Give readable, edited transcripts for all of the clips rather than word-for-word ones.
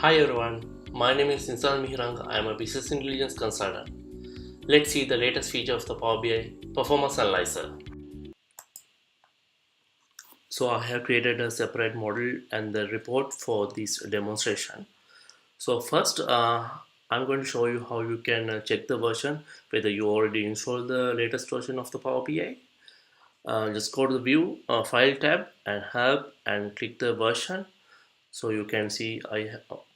Hi everyone, my name is Nisan Mihirang. I am a business intelligence consultant. Let's see the latest feature of the Power BI Performance Analyzer. So I have created a separate model and the report for this demonstration. So first, I'm going to show you how you can check the version, whether you already installed the latest version of the Power BI. Just go to the View, File tab and Help and click the version. So you can see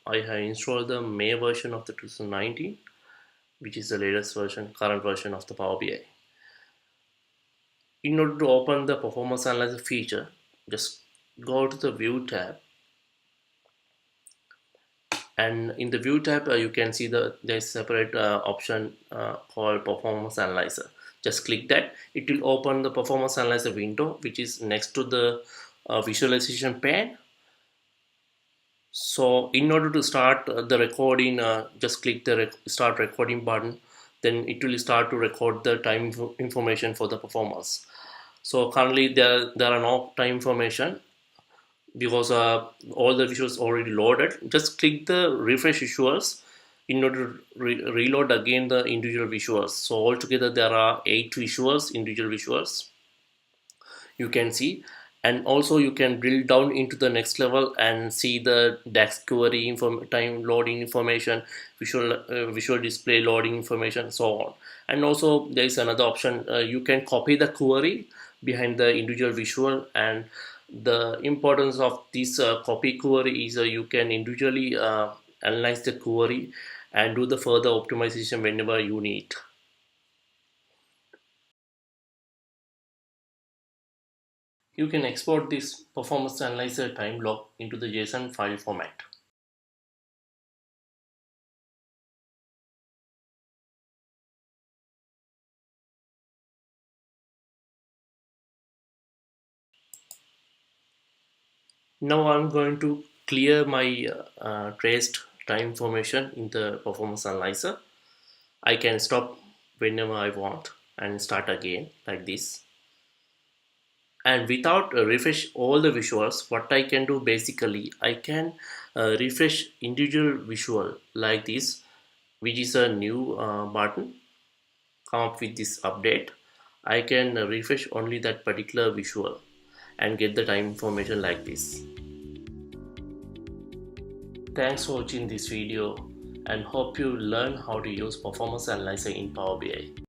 I have installed the May version of the 2019, which is the latest version, current version of the Power BI. In order to open the performance analyzer feature, just go to the View tab, and in the View tab you can see there's separate option called Performance Analyzer. Just click that. It will open the Performance Analyzer window, which is next to the visualization pane. So in order to start the recording, just click the start recording button. Then it will start to record the time information for the performance. So currently there are no time information because all the visuals already loaded. Just click the refresh visuals in order to reload again the individual visuals. So altogether there are 8 visuals, individual visuals you can see. And also you can drill down into the next level and see the DAX query time loading information, visual display loading information, so on. And also there is another option, you can copy the query behind the individual visual. And the importance of this copy query is you can individually analyze the query and do the further optimization whenever you need. You can export this performance analyzer time log into the JSON file format. Now I'm going to clear my traced time information in the performance analyzer. I can stop whenever I want and start again like this. And without refresh all the visuals, what I can do basically, I can refresh individual visual like this, which is a new button. Come up with this update. I can refresh only that particular visual and get the time information like this. Thanks for watching this video and hope you learn how to use Performance Analyzer in Power BI.